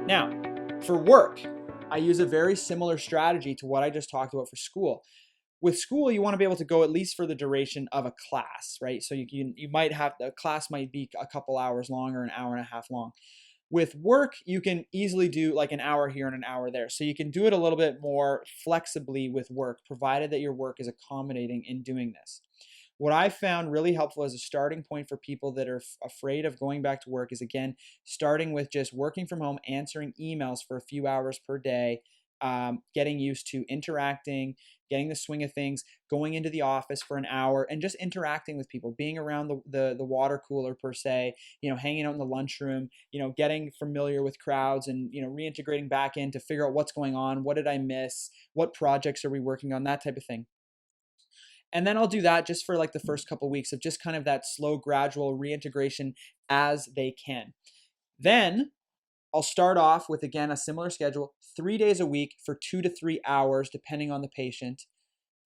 Now, for work, I use a very similar strategy to what I just talked about for school. With school, you want to be able to go at least for the duration of a class, right? So you might have the class might be a couple hours long or an hour and a half long. With work, you can easily do like an hour here and an hour there. So you can do it a little bit more flexibly with work, provided that your work is accommodating in doing this. What I found really helpful as a starting point for people that are afraid of going back to work is, again, starting with just working from home, answering emails for a few hours per day, getting used to interacting, getting the swing of things, going into the office for an hour and just interacting with people, being around the water cooler per se, hanging out in the lunchroom, getting familiar with crowds and, reintegrating back in to figure out what's going on, what did I miss, what projects are we working on, that type of thing. And then I'll do that just for like the first couple of weeks of just kind of that slow, gradual reintegration as they can. Then I'll start off with, again, a similar schedule, 3 days a week for 2 to 3 hours, depending on the patient.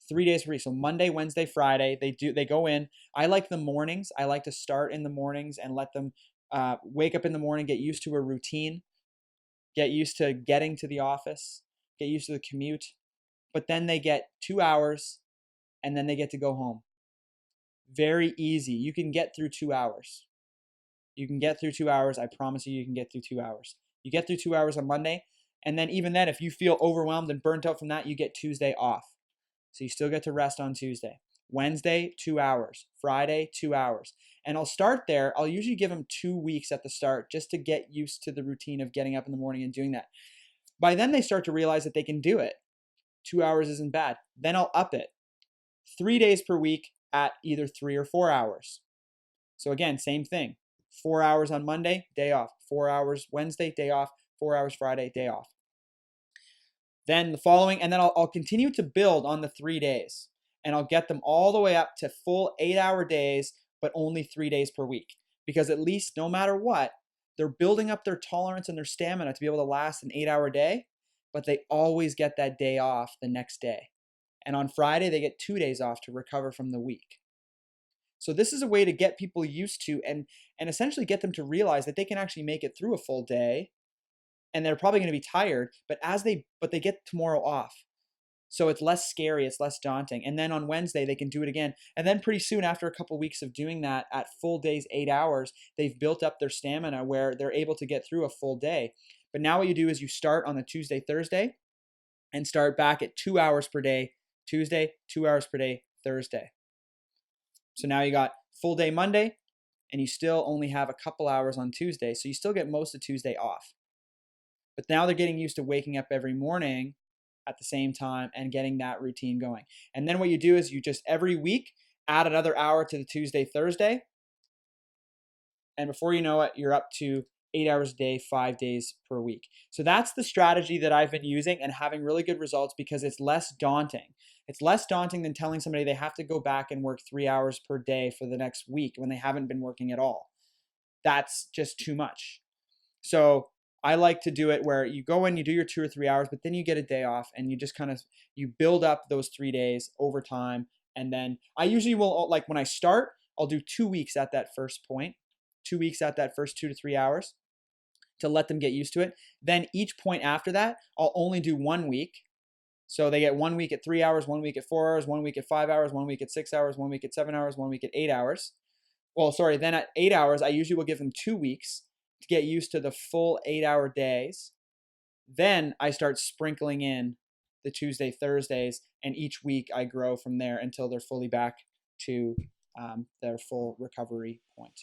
3 days per week. So Monday, Wednesday, Friday, they go in. I like the mornings. I like to start in the mornings and let them wake up in the morning, get used to a routine, get used to getting to the office, get used to the commute. But then they get 2 hours and then they get to go home. Very easy. You can get through 2 hours. You can get through 2 hours. I promise you, you can get through 2 hours. You get through 2 hours on Monday. And then even then, if you feel overwhelmed and burnt out from that, you get Tuesday off. So you still get to rest on Tuesday. Wednesday, 2 hours. Friday, 2 hours. And I'll start there. I'll usually give them 2 weeks at the start just to get used to the routine of getting up in the morning and doing that. By then, they start to realize that they can do it. 2 hours isn't bad. Then I'll up it. 3 days per week at either 3 or 4 hours. So again, same thing. 4 hours on Monday, day off. 4 hours Wednesday, day off. 4 hours Friday, day off. Then the following, and then I'll continue to build on the 3 days. And I'll get them all the way up to full 8-hour days, but only 3 days per week. Because at least no matter what, they're building up their tolerance and their stamina to be able to last an 8-hour day, but they always get that day off the next day. And on Friday, they get 2 days off to recover from the week. So this is a way to get people used to and essentially get them to realize that they can actually make it through a full day, and they're probably going to be tired, but they get tomorrow off. So it's less scary, it's less daunting. And then on Wednesday, they can do it again. And then pretty soon, after a couple of weeks of doing that at full days, 8 hours, they've built up their stamina where they're able to get through a full day. But now what you do is you start on the Tuesday, Thursday, and start back at 2 hours per day, Tuesday, 2 hours per day, Thursday. So now you got full day Monday, and you still only have a couple hours on Tuesday. So you still get most of Tuesday off. But now they're getting used to waking up every morning at the same time and getting that routine going. And then what you do is you just every week add another hour to the Tuesday, Thursday. And before you know it, you're up to 8 hours a day, 5 days per week. So that's the strategy that I've been using and having really good results because it's less daunting. It's less daunting than telling somebody they have to go back and work 3 hours per day for the next week when they haven't been working at all. That's just too much. So I like to do it where you go in, you do your 2 or 3 hours, but then you get a day off and you just kind of, you build up those 3 days over time. And then I usually will, like when I start, I'll do 2 weeks at that first point, 2 weeks at that first 2 to 3 hours to let them get used to it. Then each point after that, I'll only do 1 week. So they get 1 week at 3 hours, 1 week at 4 hours, 1 week at 5 hours, 1 week at 6 hours, 1 week at 7 hours, 1 week at 8 hours. Well, sorry, then at 8 hours, I usually will give them 2 weeks to get used to the full 8-hour days. Then I start sprinkling in the Tuesday, Thursdays, and each week I grow from there until they're fully back to their full recovery point.